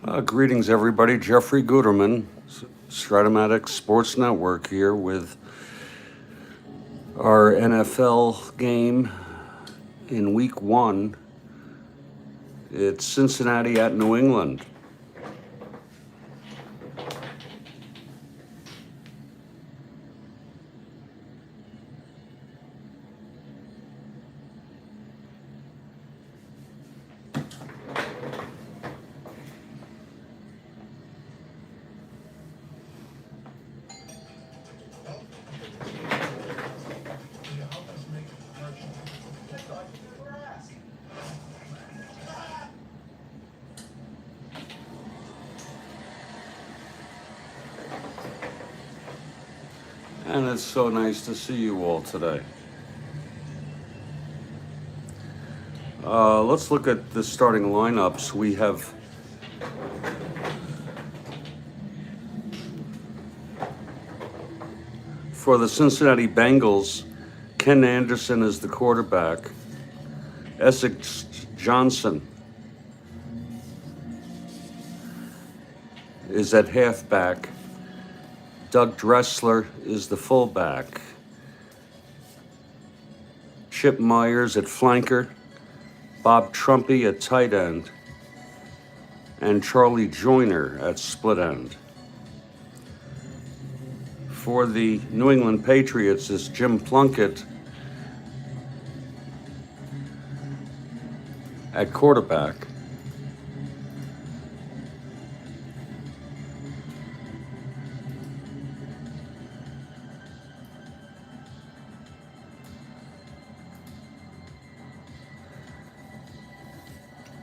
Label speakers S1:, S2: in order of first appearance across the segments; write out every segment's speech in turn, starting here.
S1: Greetings, everybody. Jeffrey Guterman, Strat-O-Matic Sports Network here with our NFL game in Week 1. It's Cincinnati at New England. And it's so nice to see you all today. Let's look at the starting lineups. We have for the Cincinnati Bengals, Ken Anderson is the quarterback. Essex Johnson is at halfback. Doug Dressler is the fullback. Chip Myers at flanker. Bob Trumpy at tight end. And Charlie Joyner at split end. For the New England Patriots is Jim Plunkett at quarterback.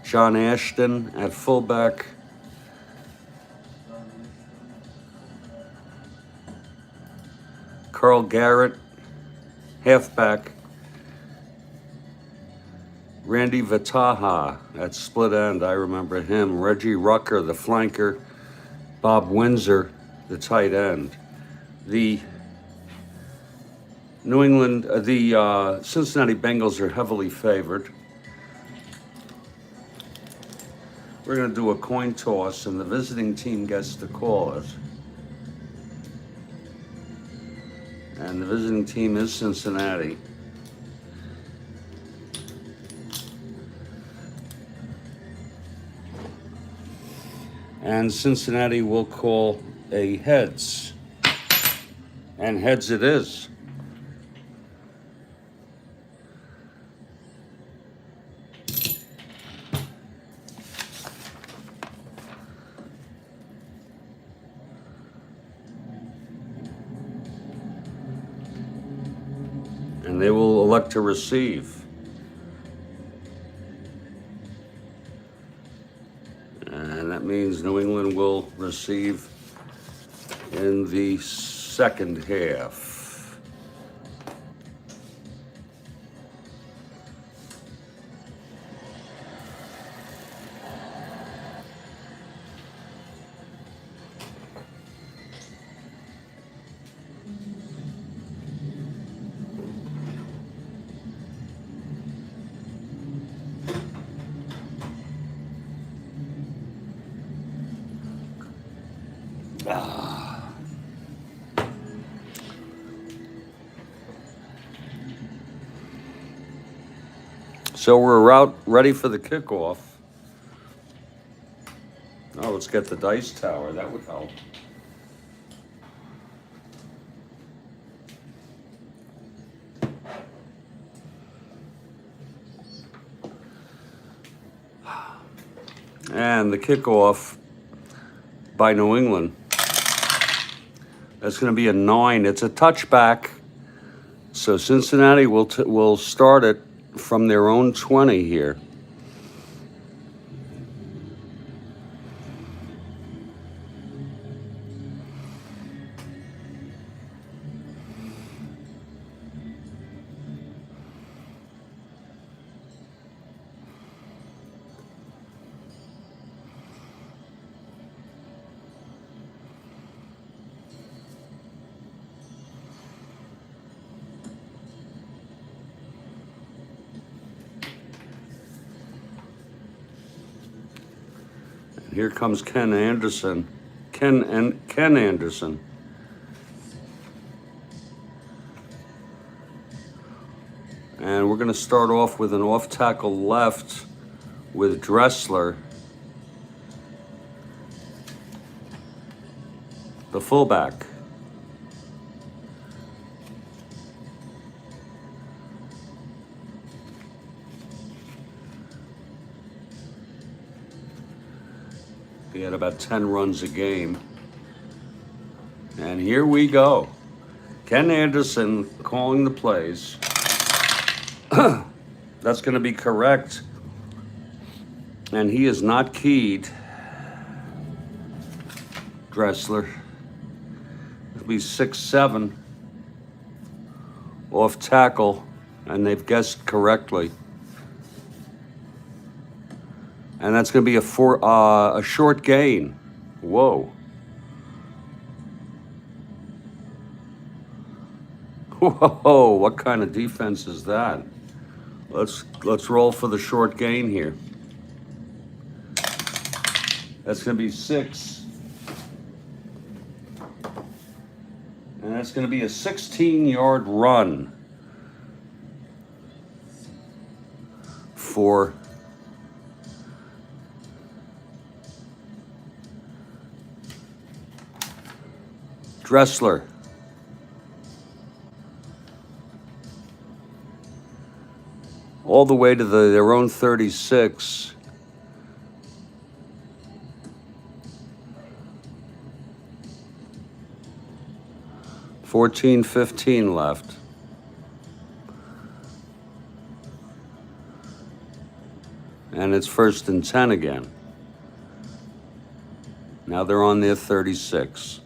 S1: John Ashton at fullback. Karl Garrett, halfback. Randy Vitaha at split end, I remember him. Reggie Rucker, the flanker. Bob Windsor, the tight end. The Cincinnati Bengals are heavily favored. We're going to do a coin toss, and the visiting team gets to call it. And the visiting team is Cincinnati. And Cincinnati will call a heads. And heads it is. And they will elect to receive. And that means New England will receive in the second half. So we're out ready for the kickoff. Oh, let's get the dice tower. That would help. And the kickoff by New England. That's going to be a 9. It's a touchback. So Cincinnati will start it from their own 20 here. Here comes Ken Anderson. Ken Anderson. And we're going to start off with an off tackle left with Dressler, the fullback. He had about 10 runs a game. And here we go. Ken Anderson calling the plays. That's going to be correct. And he is not keyed. Dressler. It'll be 6-7 off tackle, and they've guessed correctly. And that's going to be a short gain. Whoa. Whoa, what kind of defense is that? Let's roll for the short gain here. That's going to be 6. And that's going to be a 16-yard run for Dressler. All the way to their own 36. $14:15 left. And it's 1st and 10 again. Now they're on their 36.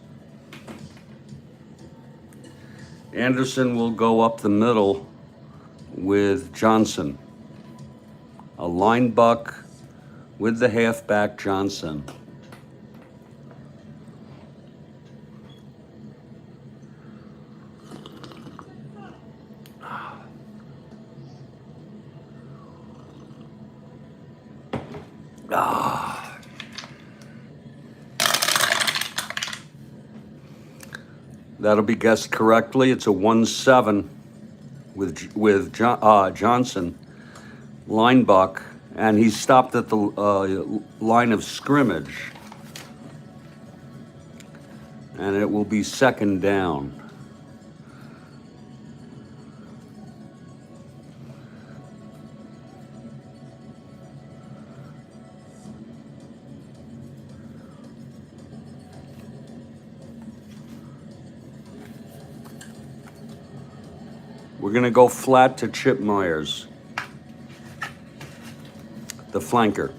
S1: Anderson will go up the middle with Johnson. A line buck with the halfback Johnson. That'll be guessed correctly. It's a 1-7 with Johnson, line buck, and he stopped at the line of scrimmage. And it will be 2nd down. We're going to go flat to Chip Myers, the flanker.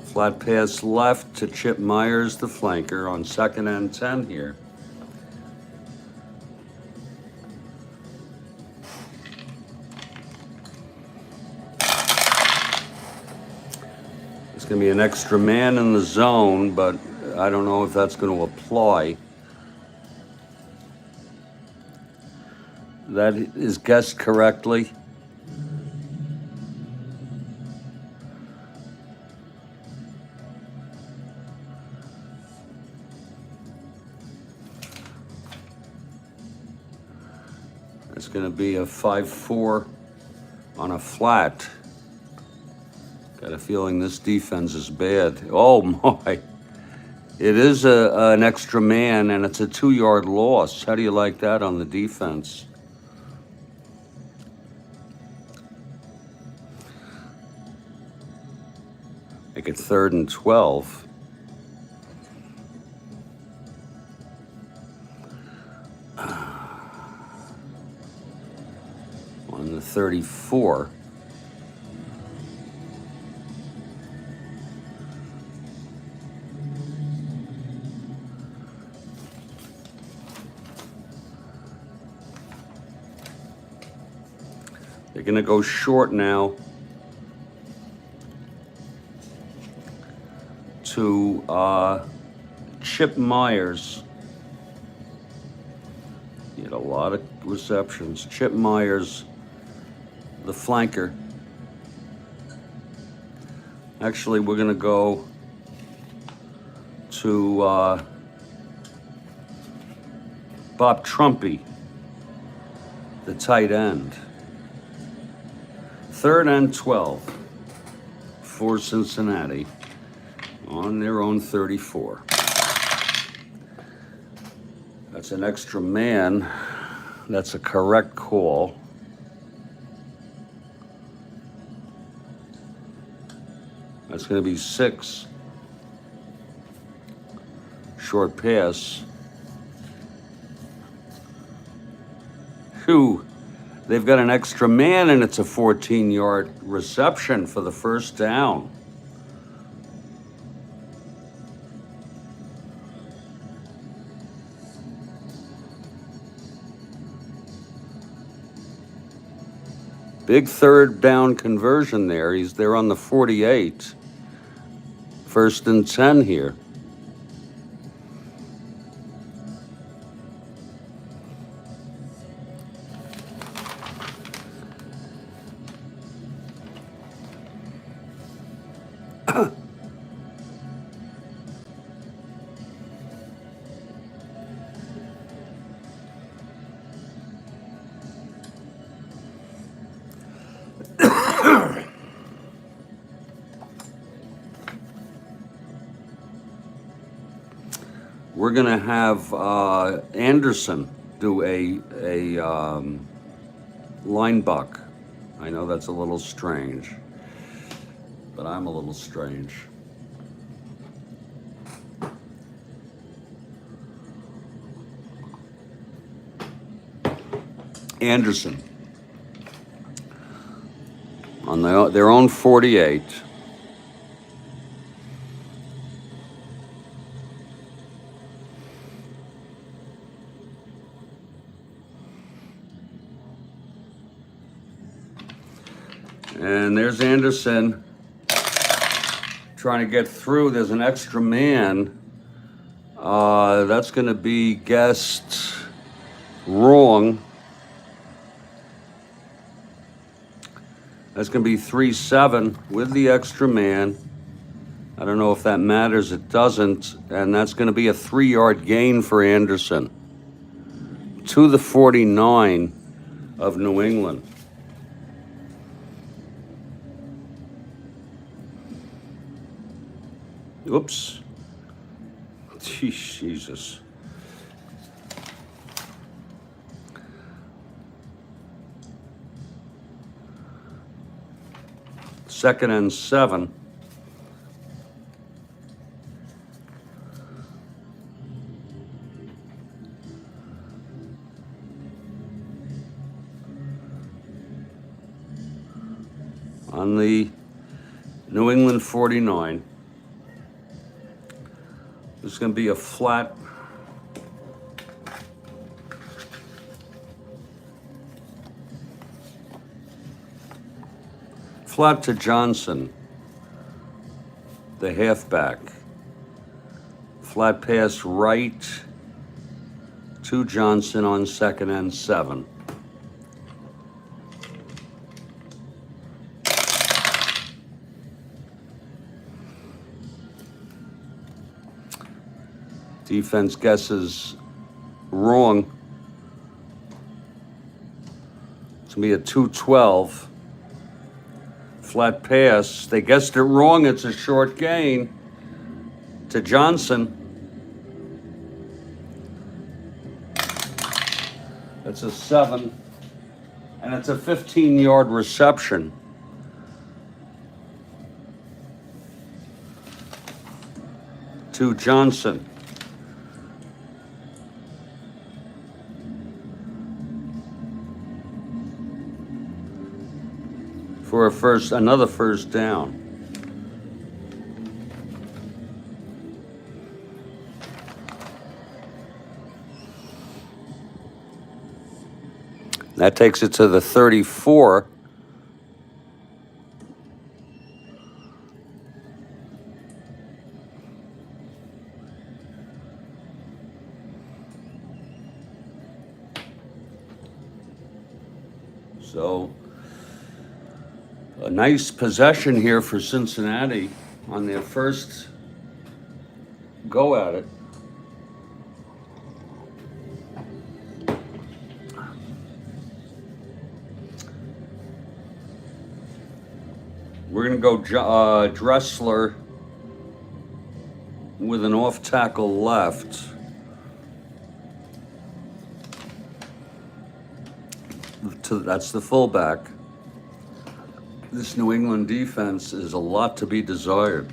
S1: Flat pass left to Chip Myers, the flanker, on 2nd and 10 here. It's going to be an extra man in the zone, but I don't know if that's going to apply. That is guessed correctly. It's going to be a 5-4 on a flat. Got a feeling this defense is bad. Oh my. It is an extra man, and it's a 2-yard loss. How do you like that on the defense? Make it 3rd and 12. On the 34. They're going to go short now to Chip Myers. He had a lot of receptions. Chip Myers, the flanker. Actually, we're going to go to Bob Trumpy, the tight end. 3rd and 12 for Cincinnati on their own 34. That's an extra man. That's a correct call. That's going to be 6. Short pass. Whew. They've got an extra man, and it's a 14-yard reception for the first down. Big 3rd down conversion there. He's there on the 48. 1st and 10 here. We're going to have Anderson do a line buck. I know that's a little strange, but I'm a little strange. Anderson on their own 48. And there's Anderson trying to get through. There's an extra man. That's going to be guessed wrong. That's going to be 3-7 with the extra man. I don't know if that matters. It doesn't. And that's going to be a 3-yard gain for Anderson to the 49 of New England. Oops. Jesus. Second and 7. On the New England 49. This is going to be a flat. Flat to Johnson, the halfback. Flat pass right to Johnson on 2nd and 7. Defense guesses wrong. It's going to be a 2-12. Flat pass. They guessed it wrong. It's a short gain to Johnson. It's a 7. And it's a 15-yard reception. To Johnson. For another first down. That takes it to the 34. So A nice possession here for Cincinnati on their first go at it. We're going to go Dressler with an off tackle left. That's the fullback. This New England defense is a lot to be desired.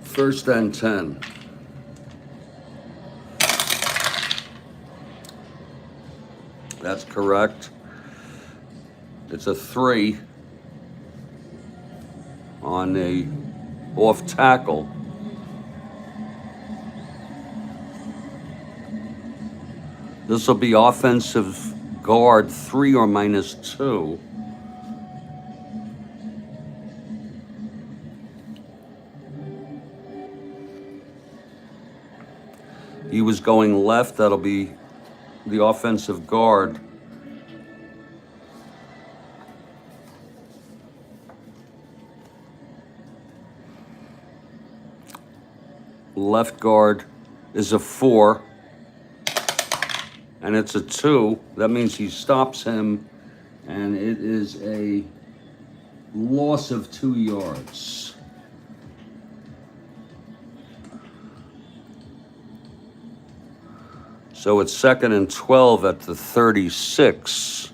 S1: 1st and 10. That's correct. It's a 3 on a off tackle. This will be offensive guard 3 or -2. He was going left. That'll be the offensive guard. Left guard is a 4. And it's a 2. That means he stops him. And it is a loss of 2 yards. So it's 2nd and 12 at the 36.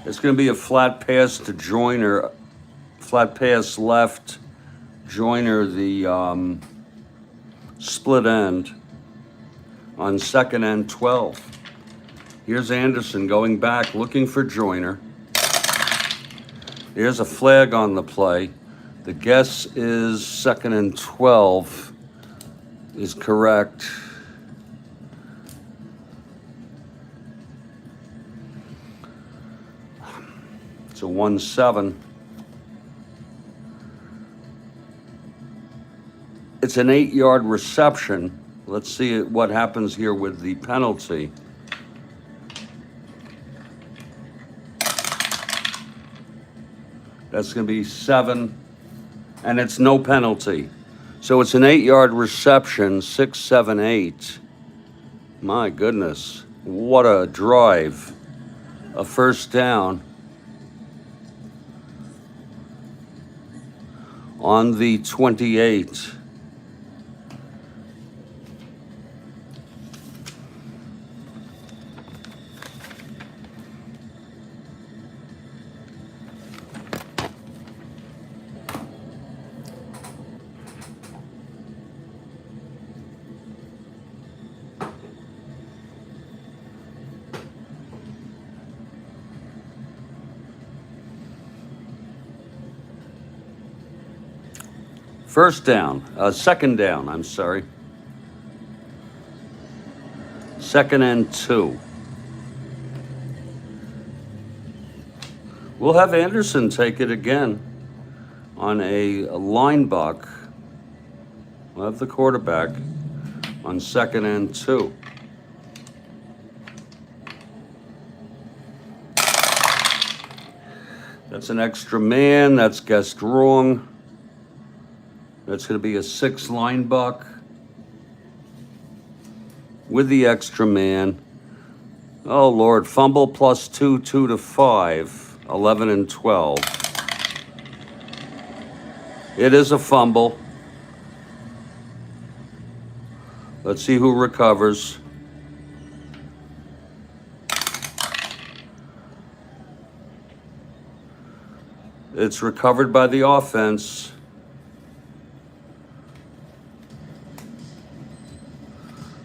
S1: It's going to be a flat pass to Joyner. Flat pass left, Joyner the split end on 2nd and 12. Here's Anderson going back, looking for Joyner. There's a flag on the play. The guess is 2nd and 12 is correct. It's a 1-7. It's an 8-yard reception. Let's see what happens here with the penalty. That's going to be 7, and it's no penalty. So it's an 8-yard reception, 6, 7, 8. My goodness, what a drive. A 1st down on the 28. Second down, I'm sorry. 2nd and 2. We'll have Anderson take it again on a line buck. We'll have the quarterback on 2nd and 2. That's an extra man. That's guessed wrong. That's going to be a 6 line buck with the extra man. Oh, Lord. Fumble +2, 2 to 5, 11 and 12. It is a fumble. Let's see who recovers. It's recovered by the offense.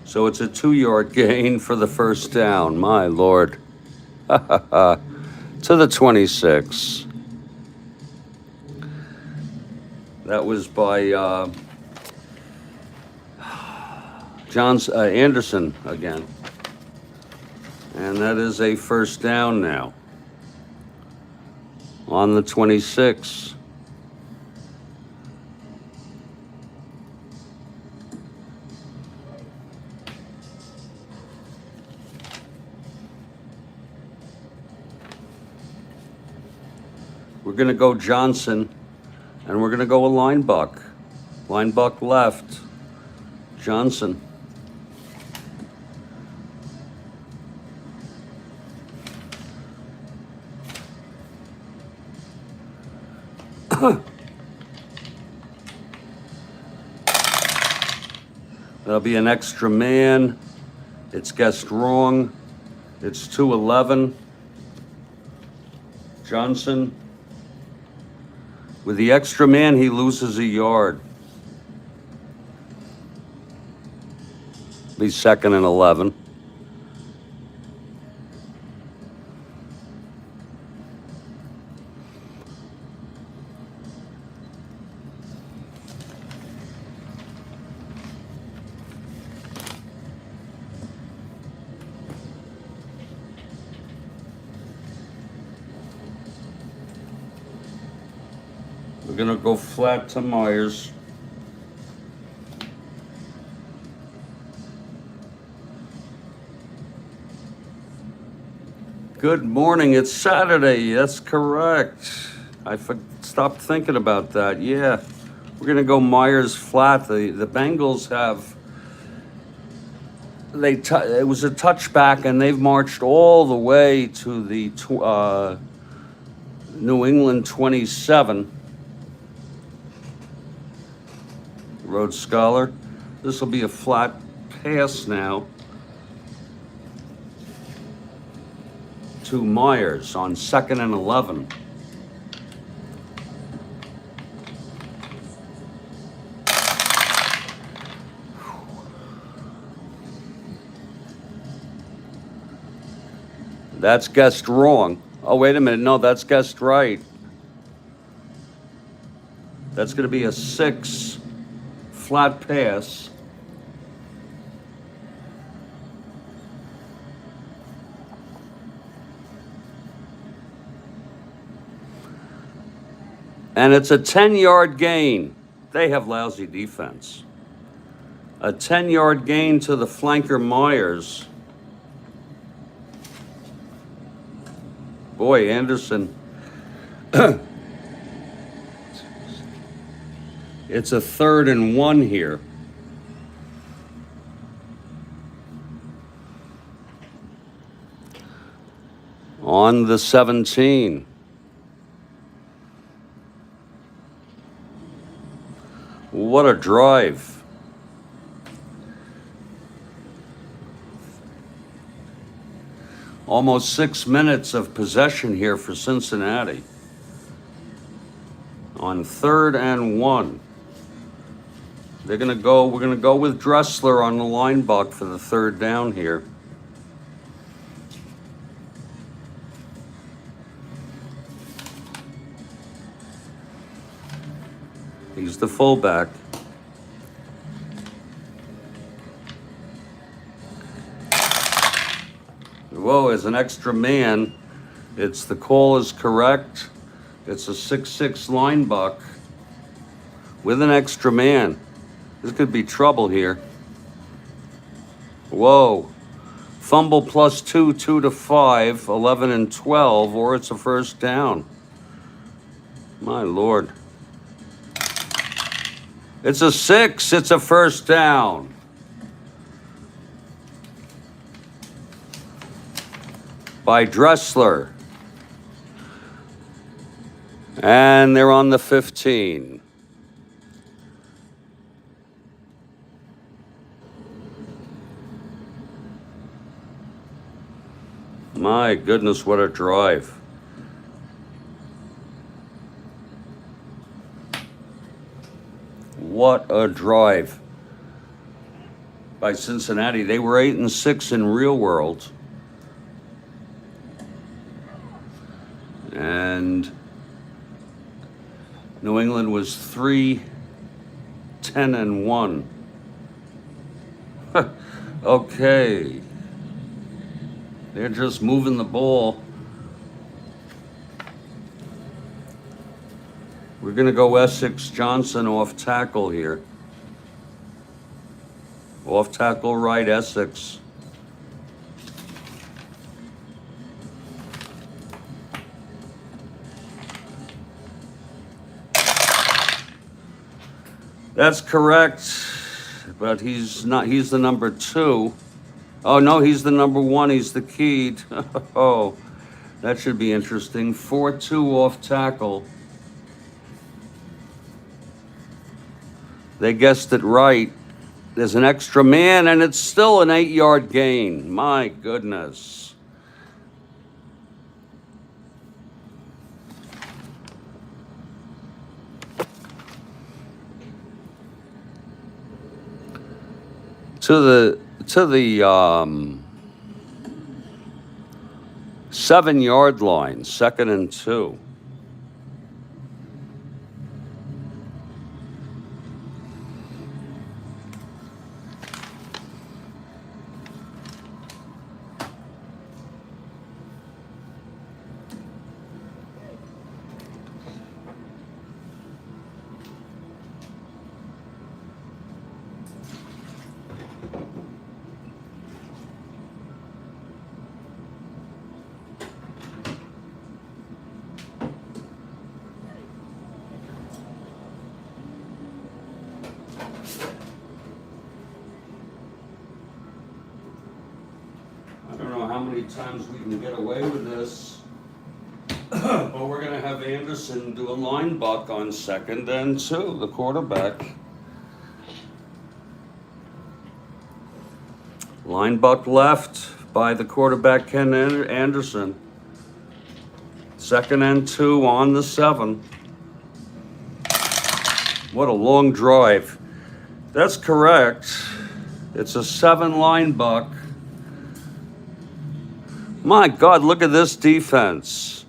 S1: So it's a 2-yard gain for the 1st down. My Lord. To the 26. That was by Anderson again. And that is a first down now on the 26. We're going to go Johnson, and we're going to go a line buck. Line buck left. Johnson. That'll be an extra man. It's guessed wrong. It's 211. Johnson. With the extra man, he loses a yard. Be 2nd and 11. We're going to go flat to Myers. Good morning. It's Saturday. That's correct. I stopped thinking about that. Yeah. We're going to go Myers flat. The Bengals have... it was a touchback, and they've marched all the way to the New England 27. Rhodes Scholar. This will be a flat pass now to Myers on 2nd and 11. That's guessed wrong. Oh, wait a minute. No, that's guessed right. That's going to be a 6 flat pass. And it's a 10-yard gain. They have lousy defense. A 10-yard gain to the flanker Myers. Boy, Anderson. It's a 3rd and 1 here. On the 17. What a drive. Almost 6 minutes of possession here for Cincinnati. On 3rd and 1. We're going to go with Dressler on the line buck for the 3rd down here. He's the fullback. Whoa, as an extra man, the call is correct. It's a 6'6" line buck with an extra man. This could be trouble here. Whoa. Fumble +2, 2 to 5, 11 and 12, or it's a first down. My Lord. It's a 6. It's a first down. By Dressler. And they're on the 15. My goodness, what a drive. What a drive by Cincinnati. They were 8-6 in real world. And New England was 3-10-1. Okay. They're just moving the ball. We're going to go Essex Johnson off tackle here. Off tackle right, Essex. That's correct, but he's not. He's the number 2. Oh no, he's the number 1. He's the key. Oh, that should be interesting. 4-2 off tackle. They guessed it right. There's an extra man, and it's still an 8-yard gain. My goodness. To the 7-yard line, 2nd and 2. I don't know how many times we can get away with this, but we're going to have Anderson do a line buck on 2nd and 2, the quarterback. Line buck left by the quarterback, Ken Anderson. 2nd and 2 on the 7. What a long drive. That's correct. It's a 7 line buck. My God, look at this defense.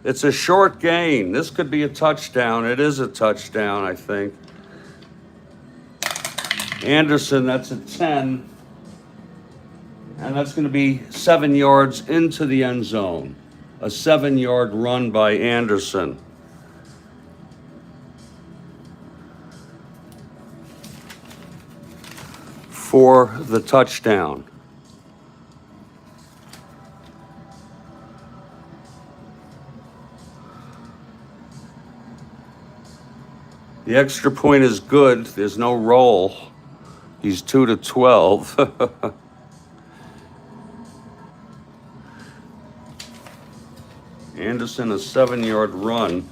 S1: It's a short gain. This could be a touchdown. It is a touchdown, I think. Anderson, that's a 10. And that's going to be 7 yards into the end zone. A 7-yard run by Anderson. For the touchdown. The extra point is good. There's no roll. He's 2-12. Anderson, a 7-yard run.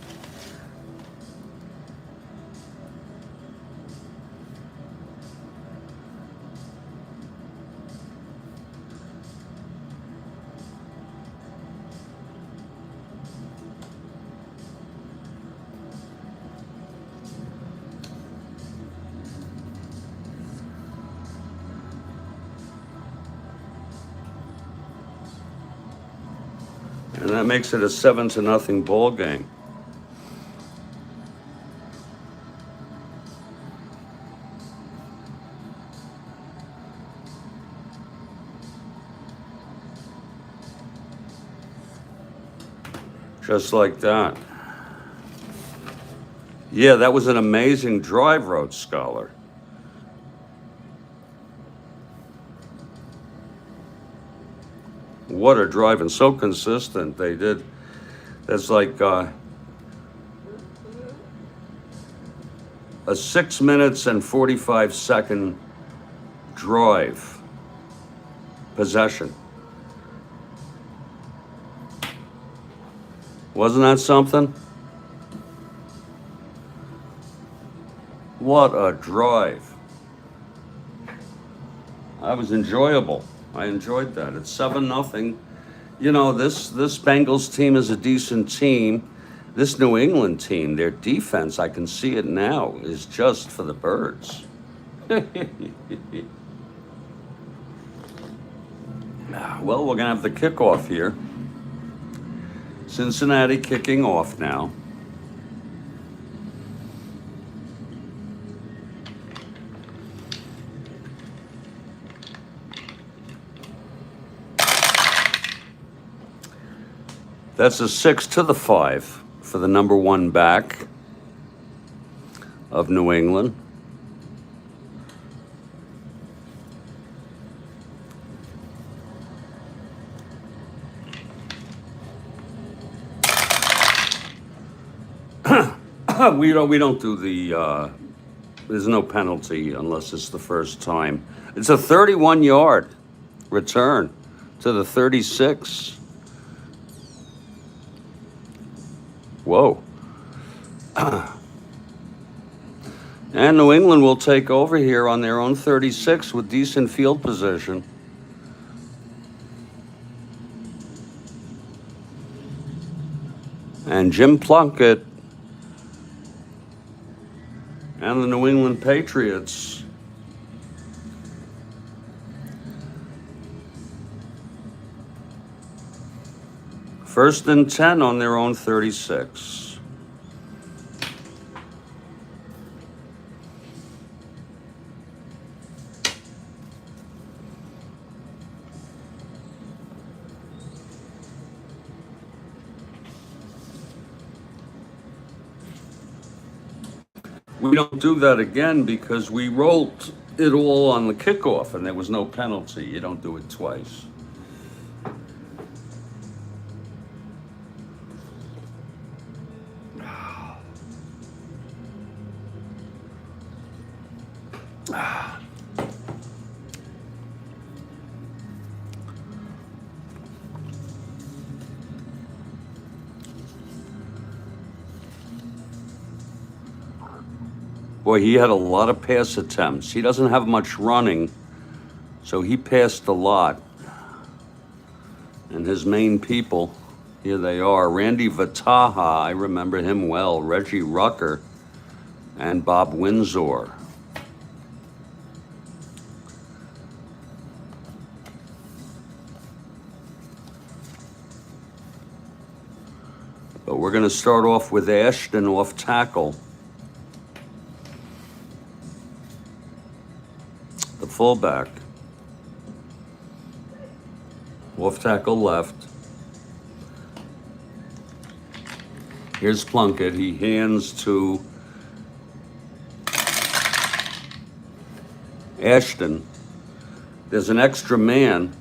S1: And that makes it a 7-0 ball game. Just like that. Yeah, that was an amazing drive, Road Scholar. What a drive, and so consistent they did. That's like a 6 minutes and 45-second drive possession. Wasn't that something? What a drive. That was enjoyable. I enjoyed that. It's 7-0. You know, this Bengals team is a decent team. This New England team, their defense, I can see it now, is just for the birds. Well, we're going to have the kickoff here. Cincinnati kicking off now. That's a 6 to the 5 for the number 1 back of New England. We don't do the there's no penalty unless it's the first time. It's a 31-yard return to the 36. Whoa. And New England will take over here on their own 36 with decent field position. And Jim Plunkett and the New England Patriots first and 10 on their own 36. We don't do that again because we rolled it all on the kickoff and there was no penalty. You don't do it twice. Boy, he had a lot of pass attempts. He doesn't have much running, so he passed a lot. And his main people, here they are. Randy Vataha, I remember him well. Reggie Rucker and Bob Windsor. But we're going to start off with Ashton off tackle. The fullback. Off tackle left. Here's Plunkett. He hands to Ashton. There's an extra man.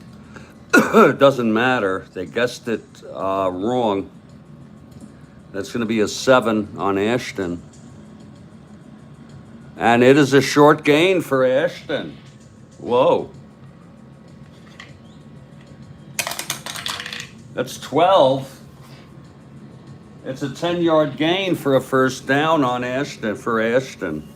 S1: It doesn't matter. They guessed it wrong. That's going to be a 7 on Ashton. And it is a short gain for Ashton. Whoa. That's 12. It's a 10-yard gain for a first down on Ashton, for Ashton.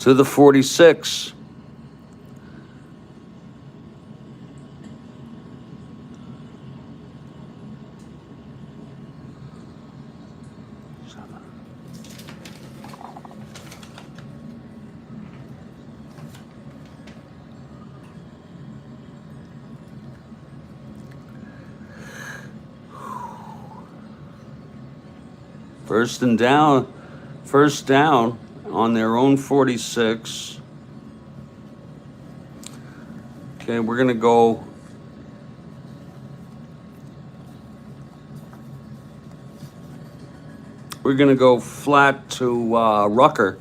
S1: To the 46. First down on their own 46. Okay, we're going to go flat to Rucker.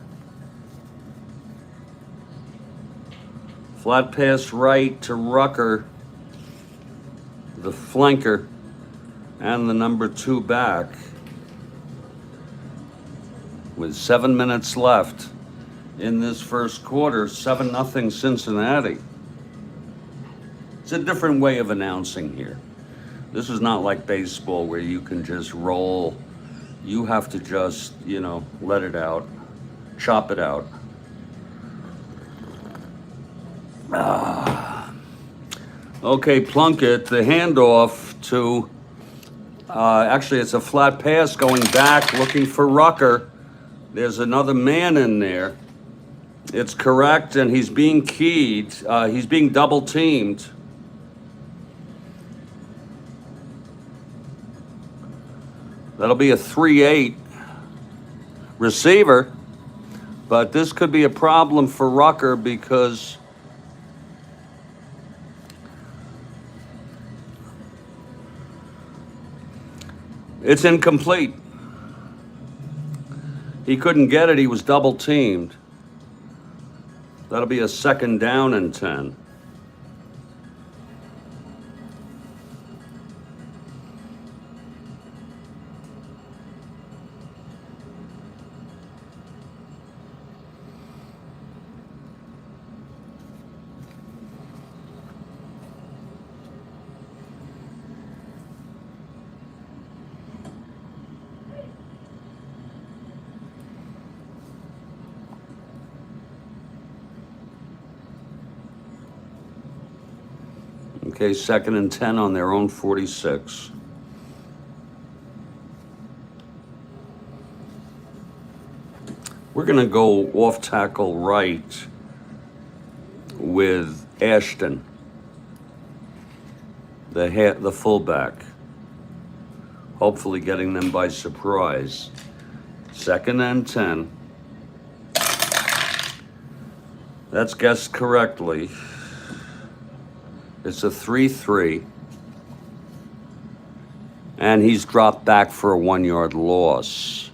S1: Flat pass right to Rucker, the flanker, and the number 2 back. With 7 minutes left in this first quarter, 7-0 Cincinnati. It's a different way of announcing here. This is not like baseball where you can just roll. You have to just, let it out, chop it out. Okay, Plunkett, the handoff to, actually it's a flat pass going back, looking for Rucker. There's another man in there. It's correct, and he's being keyed. He's being double teamed. That'll be a 3-8 receiver, but this could be a problem for Rucker because It's incomplete. He couldn't get it. He was double teamed. That'll be a 2nd down and 10. Okay, 2nd and 10 on their own 46. We're going to go off tackle right with Ashton, the fullback. Hopefully getting them by surprise. 2nd and 10. That's guessed correctly. It's a 3-3. And he's dropped back for a 1-yard loss.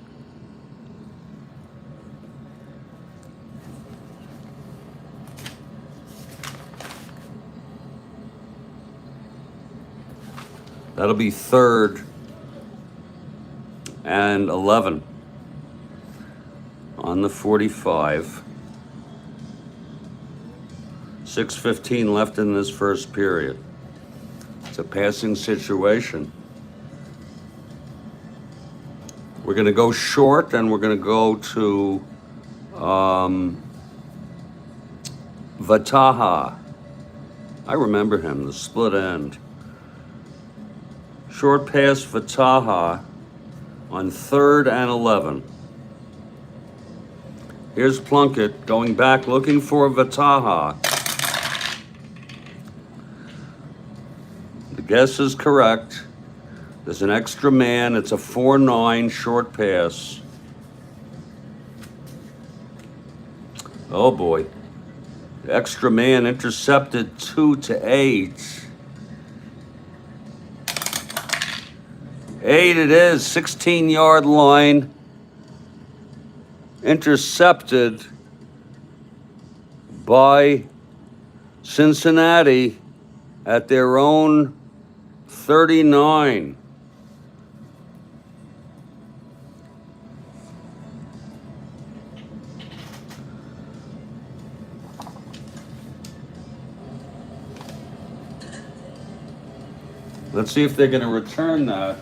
S1: That'll be 3rd and 11 on the 45. 6:15 left in this first period. It's a passing situation. We're going to go short, and we're going to go to Vataha. I remember him, the split end. Short pass Vataha on 3rd and 11. Here's Plunkett going back looking for Vataha. The guess is correct. There's an extra man. It's a 4-9 short pass. Oh boy. The extra man intercepted 2-8. 8 it is, 16-yard line. Intercepted by Cincinnati at their own 39. Let's see if they're going to return that.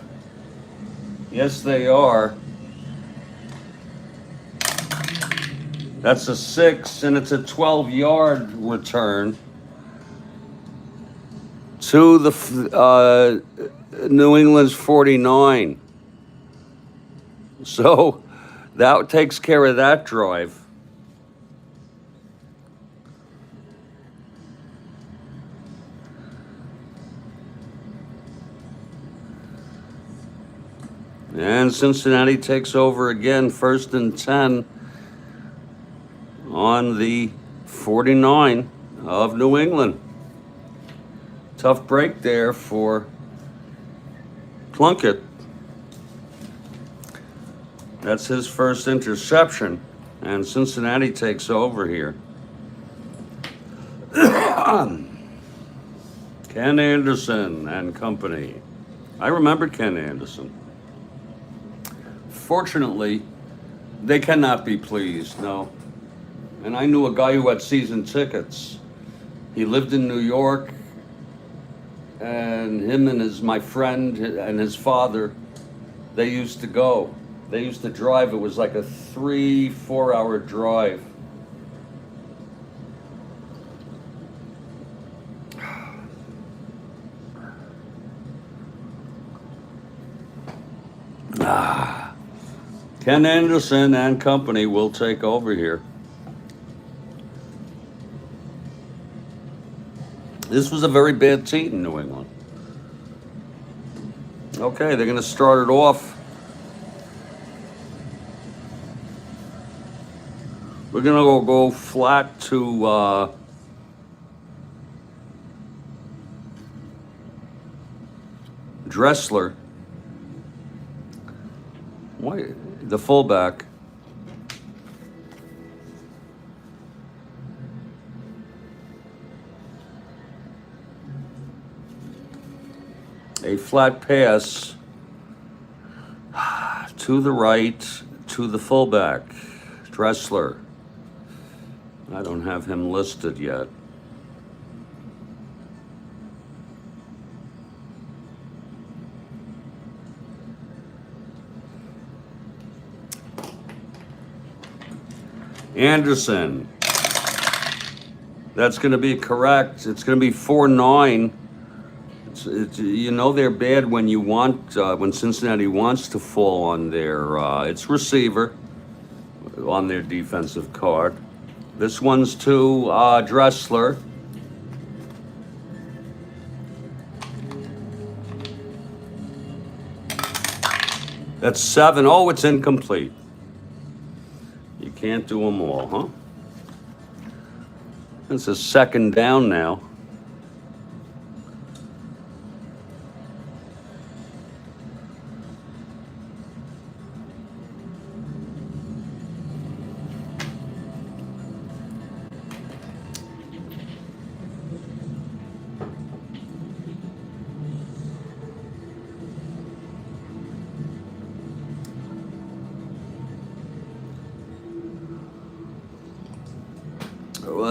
S1: Yes, they are. That's a 6, and it's a 12-yard return to the New England's 49. So that takes care of that drive. And Cincinnati takes over again, 1st and 10 on the 49 of New England. Tough break there for Plunkett. That's his first interception, and Cincinnati takes over here. Ken Anderson and company. I remember Ken Anderson. Fortunately, they cannot be pleased, no. And I knew a guy who had season tickets. He lived in New York, and him and my friend and his father, they used to go. They used to drive. It was like a 3-4 hour drive. Ken Anderson and company will take over here. This was a very bad team in New England. Okay, they're going to start it off. We're going to go flat to Dressler. Why? The fullback. A flat pass to the right to the fullback, Dressler. I don't have him listed yet. Anderson. That's going to be correct. It's going to be 4-9. You know they're bad when you want when Cincinnati wants to fall on their it's receiver on their defensive card. This one's to Dressler. That's 7. Oh, it's incomplete. You can't do them all, huh? It's a 2nd down now.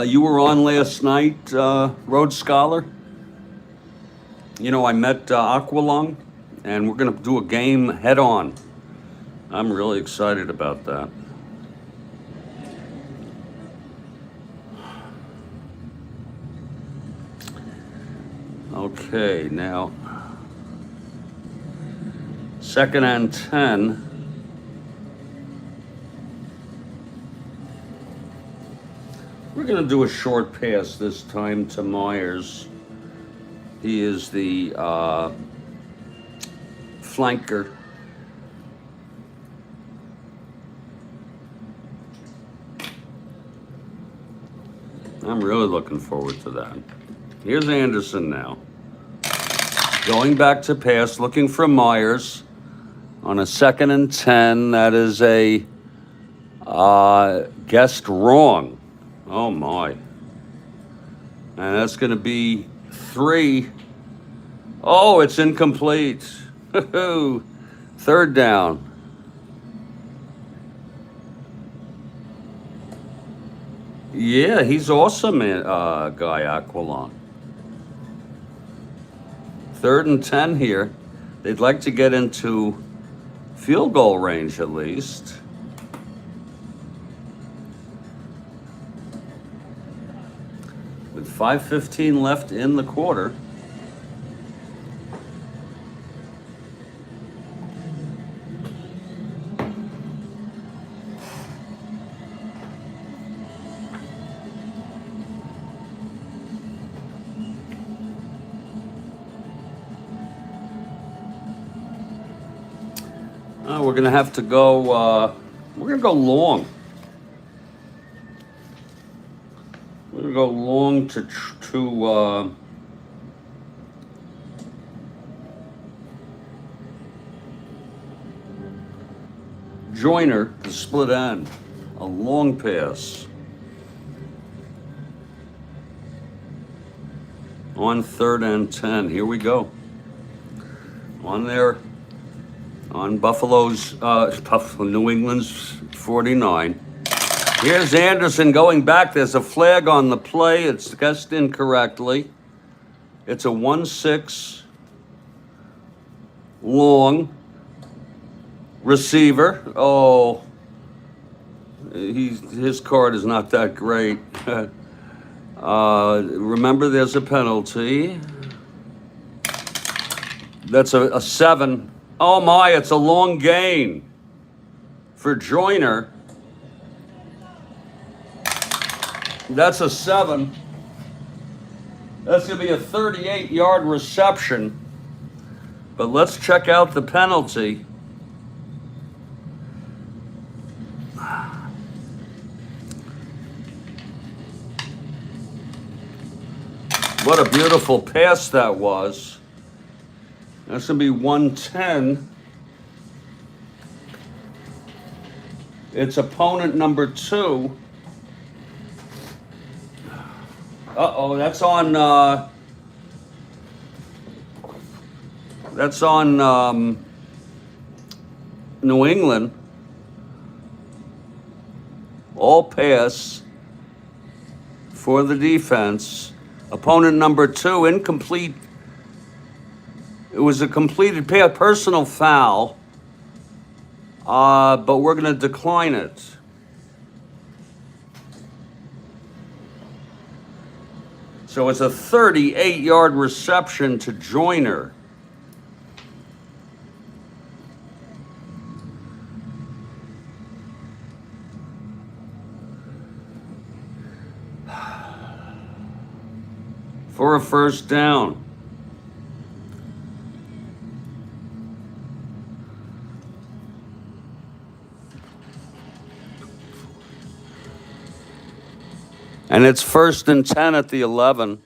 S1: You were on last night, Rhodes Scholar. You know, I met Aqualung, and we're going to do a game head on. I'm really excited about that. Okay, now, 2nd and 10. We're going to do a short pass this time to Myers. He is the flanker. I'm really looking forward to that. Here's Anderson now. Going back to pass, looking for Myers on a 2nd and 10. That is a guessed wrong. Oh my. And that's going to be 3. Oh, it's incomplete. 3rd down. Yeah, he's awesome, Guy Aquilon. 3rd and 10 here. They'd like to get into field goal range at least. With 5:15 left in the quarter. We're going to have to go, we're going to go long. We're going to go long to Joyner, the split end. A long pass. On 3rd and 10. Here we go. On there. On New England's 49. Here's Anderson going back. There's a flag on the play. It's guessed incorrectly. It's a 1-6 long receiver. Oh, his card is not that great. Remember, there's a penalty. That's a 7. Oh my, it's a long gain for Joyner. That's a 7. That's going to be a 38-yard reception. But let's check out the penalty. What a beautiful pass that was. That's going to be 110. It's opponent number 2. Uh-oh, that's on New England. All pass for the defense. Opponent number 2, incomplete. It was a completed personal foul, but we're going to decline it. So it's a 38-yard reception to Joyner. For a first down. And it's 1st and 10 at the 11.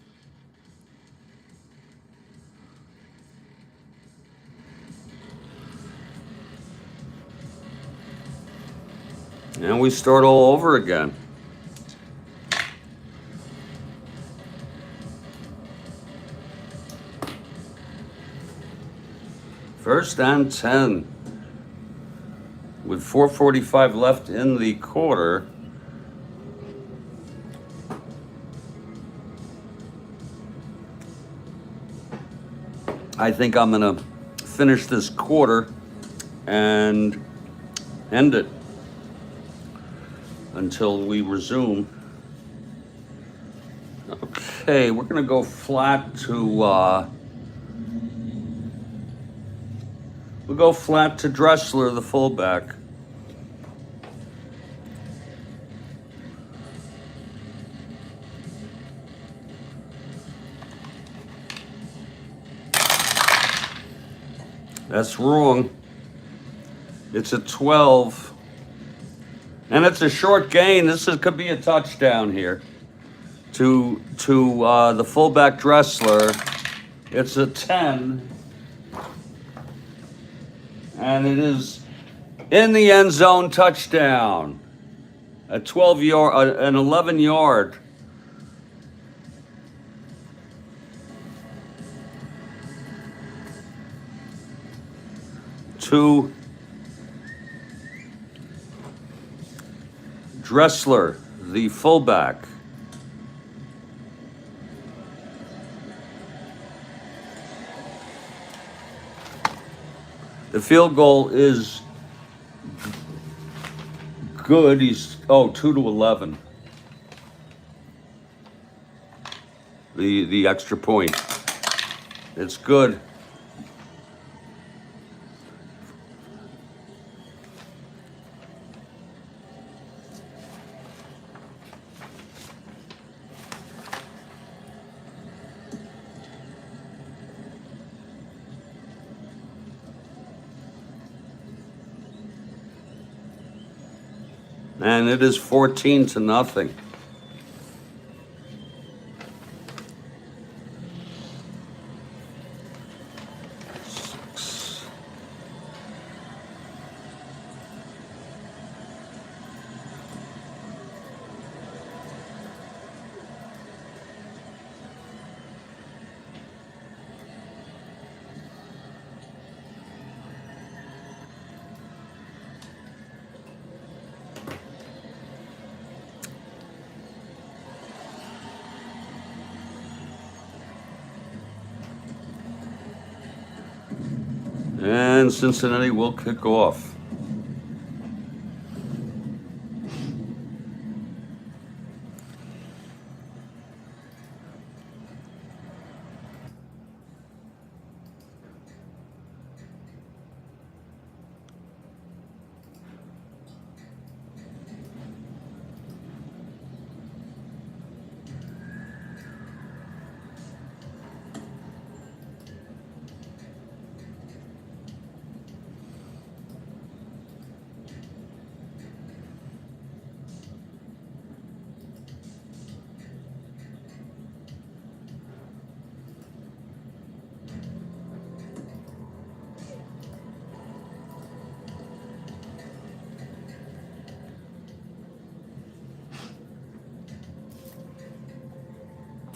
S1: And we start all over again. First and 10. With 4:45 left in the quarter. I think I'm going to finish this quarter and end it until we resume. Okay, we're going to go flat to we'll go flat to Dressler, the fullback. That's wrong. It's a 12. And it's a short gain. Could be a touchdown here to the fullback Dressler. It's a 10. And it is in the end zone, touchdown. A 12-yard, an 11-yard. To Dressler, the fullback. The field goal is good. He's 2-11. The extra point. It's good. And it is 14-0. And Cincinnati will kick off.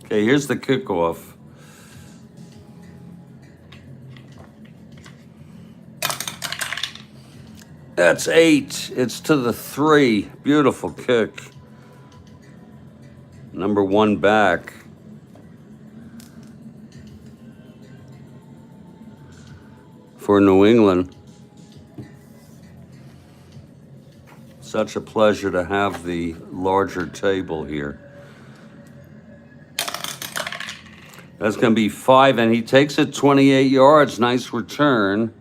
S1: Okay, here's the kickoff. That's 8. It's to the 3. Beautiful kick. Number 1 back. For New England. Such a pleasure to have the larger table here. That's going to be 5, and he takes it 28 yards. Nice return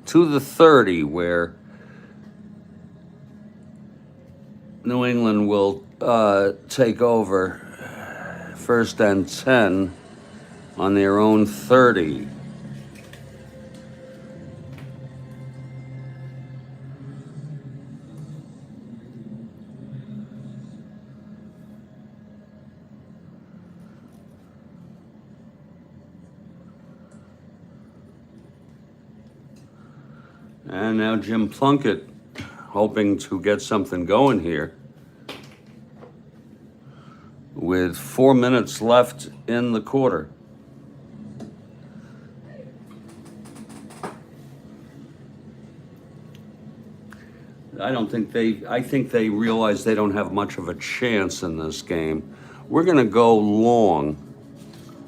S1: to the 30, where New England will take over. 1st and 10 on their own 30. And now Jim Plunkett hoping to get something going here. With 4 minutes left in the quarter. I think they realize they don't have much of a chance in this game. We're going to go long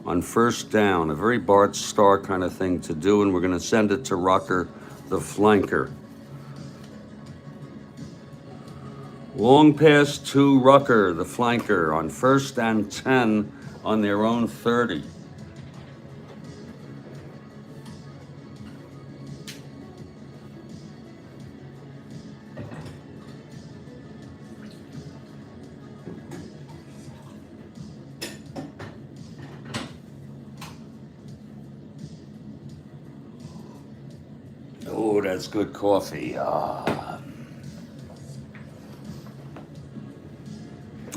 S1: on 1st down, a very Bart Starr kind of thing to do, and we're going to send it to Rucker, the flanker. Long pass to Rucker, the flanker, on 1st and 10 on their own 30. Oh, that's good coffee.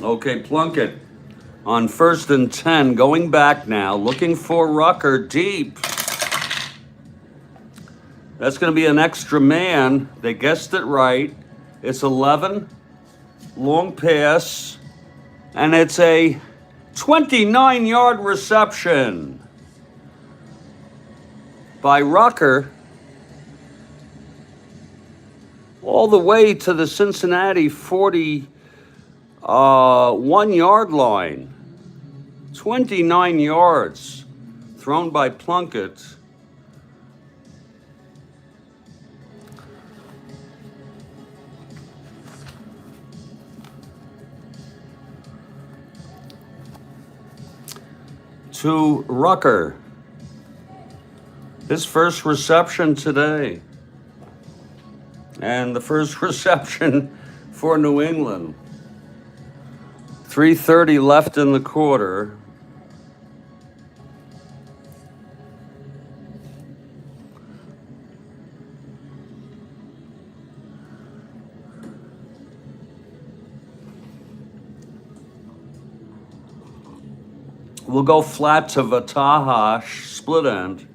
S1: Okay, Plunkett on 1st and 10, going back now, looking for Rucker deep. That's going to be an extra man. They guessed it right. It's 11, long pass, and it's a 29-yard reception by Rucker. All the way to the Cincinnati 41-yard line. 29 yards thrown by Plunkett. To Rucker. His first reception today. And the first reception for New England. 3:30 left in the quarter. We'll go flat to Vatahash, split end.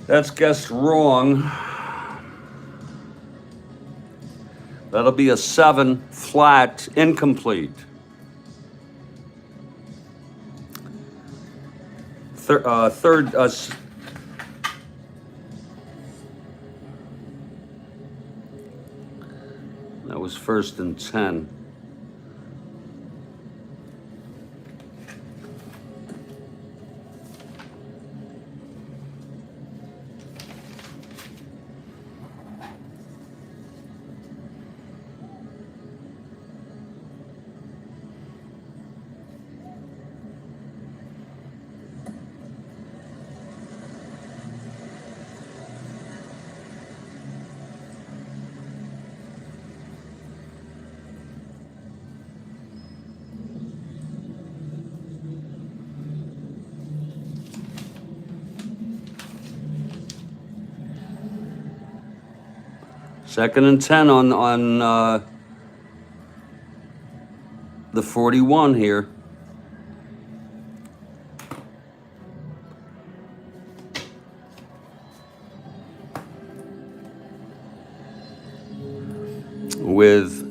S1: That's guessed wrong. That'll be a 7, flat, incomplete. Third, that was 1st and 10. Second and 10 on the 41 here. with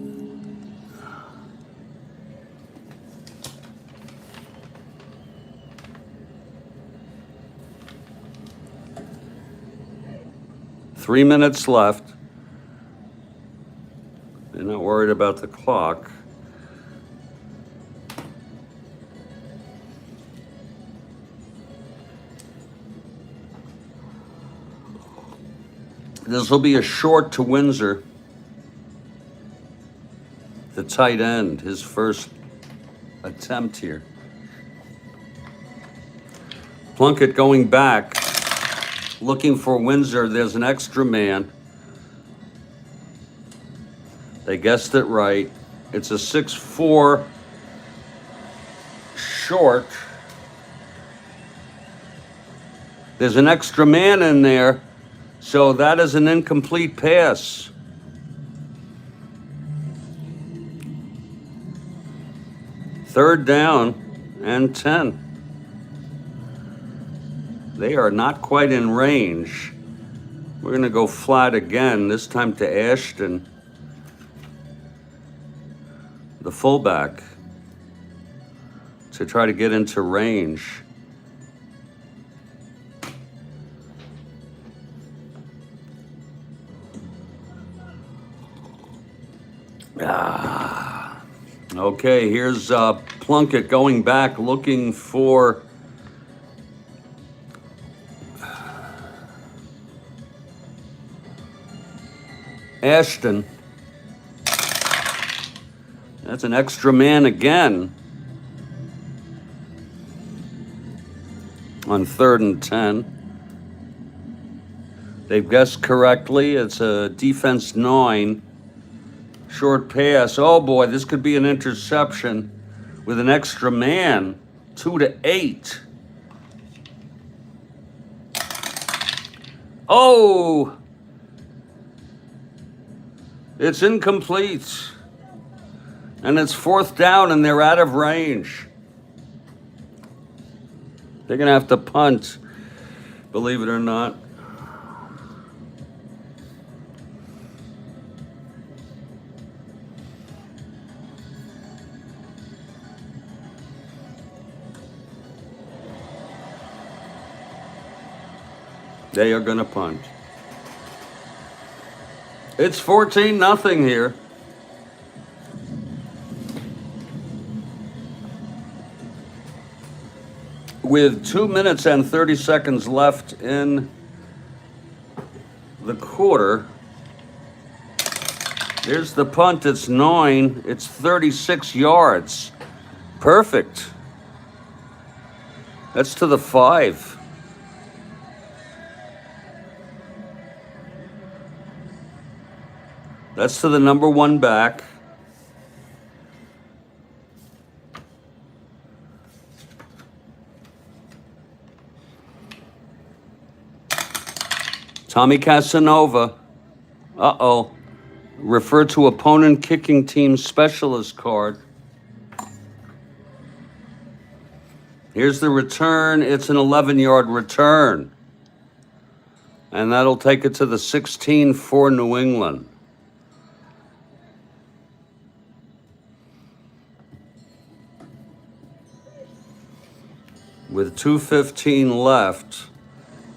S1: three minutes left. They're not worried about the clock. This will be a short to Windsor. The tight end, his first attempt here. Plunkett going back, looking for Windsor. There's an extra man. They guessed it right. It's a 6-4 short. There's an extra man in there, so that is an incomplete pass. Third down and 10. They are not quite in range. We're going to go flat again, this time to Ashton, the fullback, to try to get into range. Okay, here's Plunkett going back, looking for Ashton. That's an extra man again on 3rd and 10. They've guessed correctly. It's a defense 9. Short pass. Oh boy, this could be an interception with an extra man. 2-8. Oh! It's incomplete. And it's 4th down and they're out of range. They're going to have to punt, believe it or not. They are going to punt. It's 14-0 here. With 2 minutes and 30 seconds left in the quarter. There's the punt. It's 9. It's 36 yards. Perfect. That's to the 5. That's to the number 1 back. Tommy Casanova. Uh-oh. Refer to opponent kicking team specialist card. Here's the return. It's an 11-yard return. And that'll take it to the 16 for New England. With 2:15 left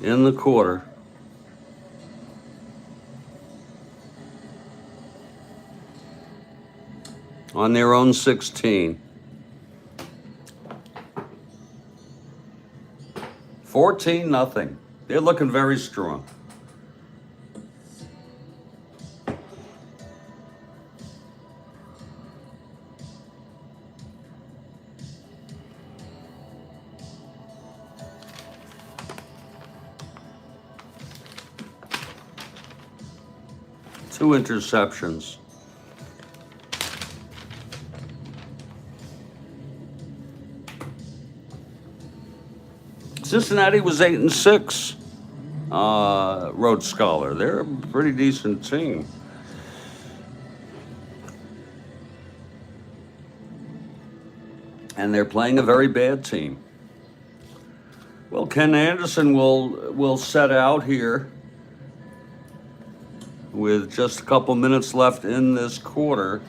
S1: in the quarter. On their own 16. 14-0. They're looking very strong. Two interceptions. Cincinnati was 8-6. Rhodes Scholar. They're a pretty decent team. And they're playing a very bad team. Well, Ken Anderson will set out here with just a couple minutes left in this quarter.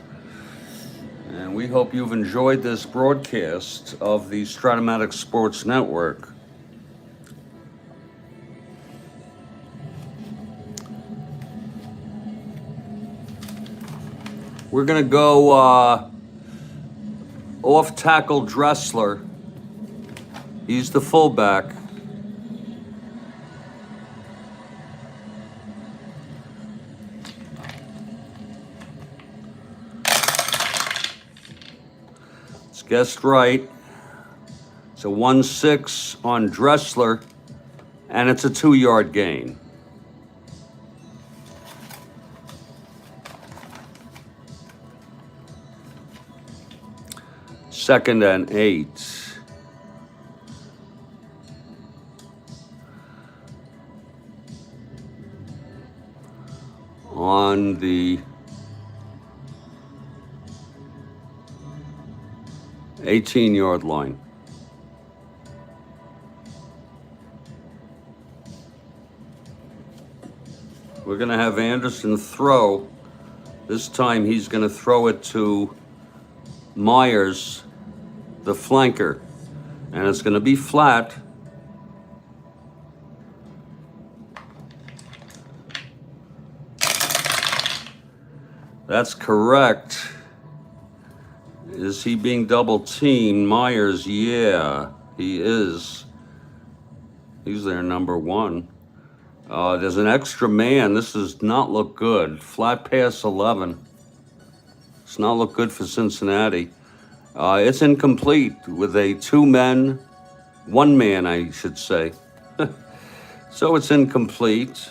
S1: And we hope you've enjoyed this broadcast of the Strat-O-Matic Sports Network. We're going to go off tackle Dressler. He's the fullback. It's guessed right. It's a 1-6 on Dressler, and it's a 2-yard gain. Second and 8. On the 18-yard line. We're going to have Anderson throw. This time he's going to throw it to Myers, the flanker, and it's going to be flat. That's correct. Is he being double teamed? Myers, yeah, he is. He's their number one. There's an extra man. This does not look good. Flat pass 11. It's not look good for Cincinnati. It's incomplete with a 1 man, I should say. So it's incomplete.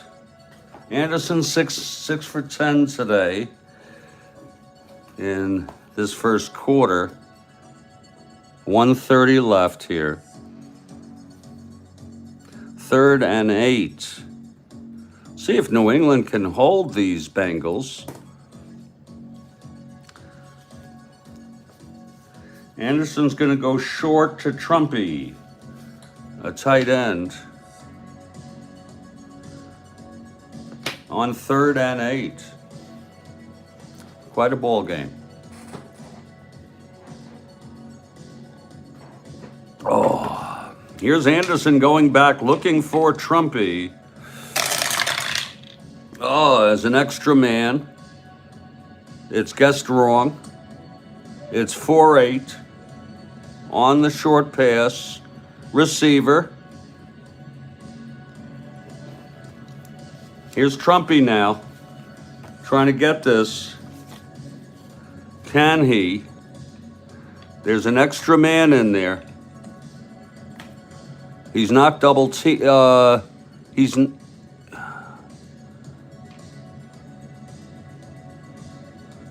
S1: Anderson 6 for 10 today in this first quarter. 1:30 left here. 3rd and 8. See if New England can hold these Bengals. Anderson's going to go short to Trumpy, a tight end, on 3rd and 8. Quite a ball game. Oh, here's Anderson going back, looking for Trumpy. Oh, as an extra man. It's guessed wrong. It's 4-8 on the short pass. Receiver. Here's Trumpy now, trying to get this. Can he? There's an extra man in there. He's not double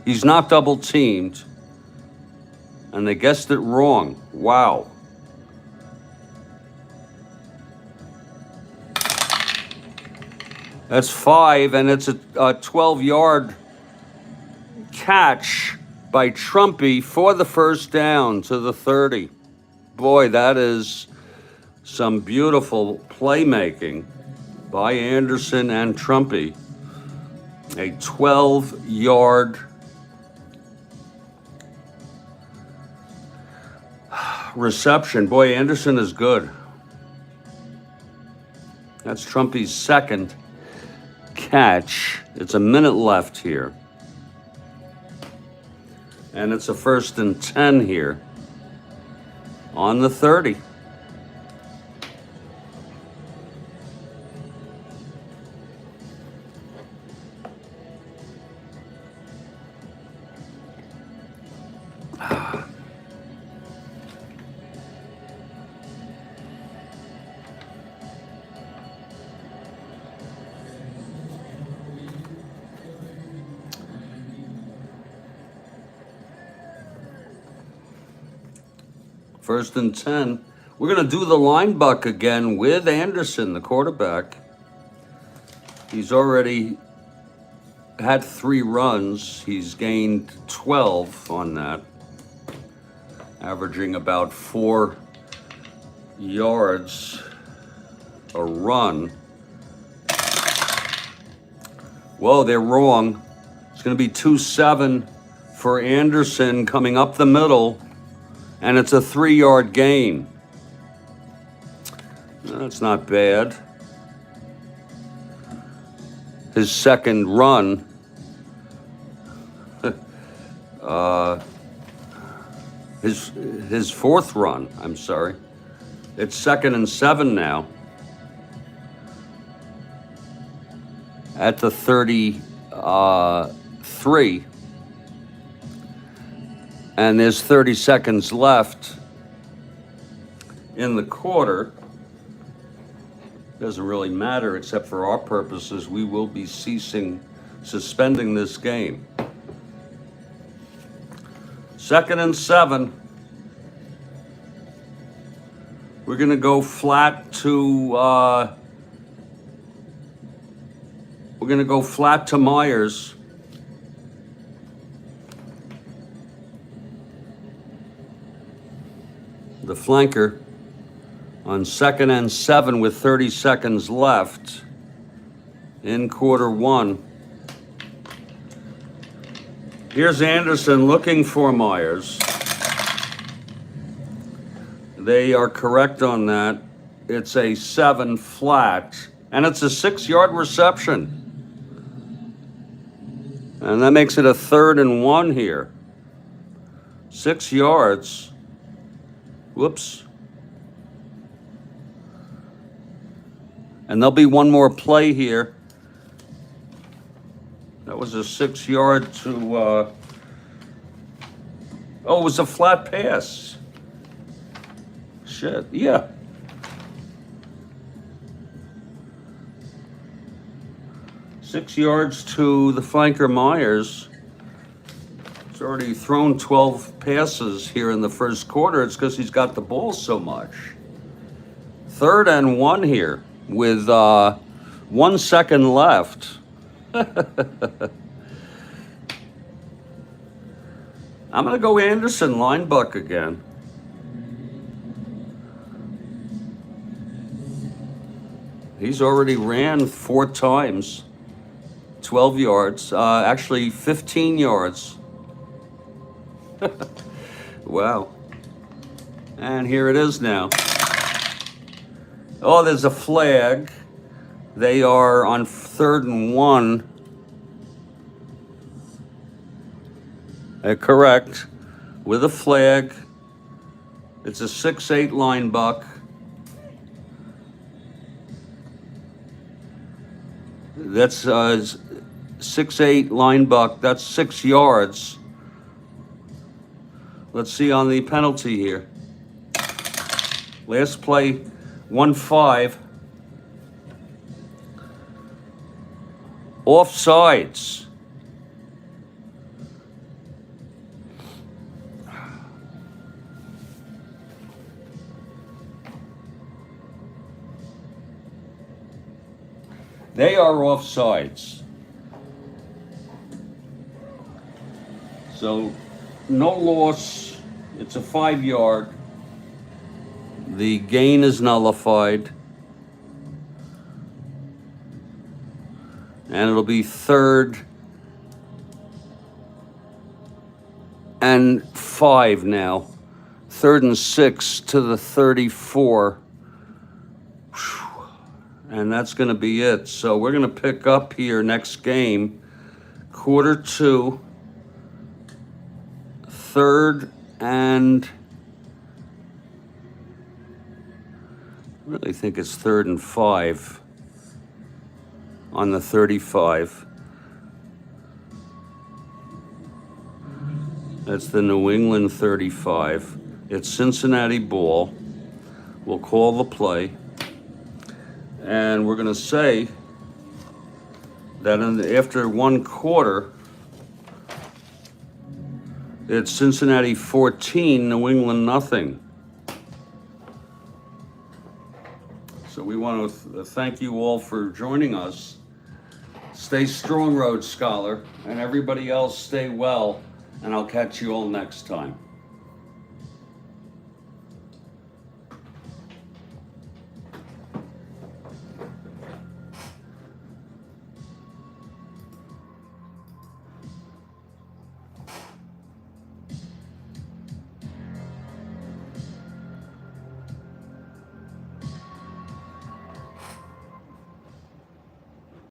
S1: He's not double teamed, and they guessed it wrong. Wow. That's 5, and it's a 12-yard catch by Trumpy for the first down to the 30. Boy, that is some beautiful playmaking by Anderson and Trumpy. A 12-yard reception. Boy, Anderson is good. That's Trumpy's second catch. It's a minute left here. And it's a 1st and 10 here on the 30. First and 10. We're going to do the line buck again with Anderson, the quarterback. He's already had 3 runs. He's gained 12 on that, averaging about 4 yards a run. Whoa, they're wrong. It's going to be 2-7 for Anderson coming up the middle, and it's a 3-yard gain. That's not bad. His second run, his fourth run, I'm sorry. It's 2nd and 7 now. At the 33. And there's 30 seconds left in the quarter. Doesn't really matter except for our purposes. We will be suspending this game. 2nd and 7. We're going to go flat to Myers. The flanker on 2nd and 7 with 30 seconds left in quarter one. Here's Anderson looking for Myers. They are correct on that. It's a 7 flat, and it's a 6-yard reception. And that makes it a 3rd and 1 here. 6 yards. Whoops. And there'll be one more play here. That was a 6-yard to, oh, it was a flat pass. Shit, yeah. Six yards to the flanker Myers. He's already thrown 12 passes here in the first quarter. It's because he's got the ball so much. 3rd and 1 here with 1 second left. I'm going to go Anderson linebucker again. He's already ran 4 times, 12 yards, actually 15 yards. Wow. And here it is now. Oh, there's a flag. They are on 3rd and 1. Correct. With a flag. It's a 6'8" linebucker. That's 6'8" linebucker. That's 6 yards. Let's see on the penalty here. Last play, 1-5. Offsides. They are offsides. So no loss. It's a 5-yard. The gain is nullified. And it'll be 3rd and 5 now. 3rd and 6 to the 34. And that's going to be it. So we're going to pick up here next game. Quarter 2. 3rd and... I really think it's 3rd and 5 on the 35. That's the New England 35. It's Cincinnati ball. We'll call the play. And we're going to say that after 1 quarter, it's Cincinnati 14, New England nothing. So we want to thank you all for joining us. Stay strong, Road Scholar, and everybody else stay well, and I'll catch you all next time.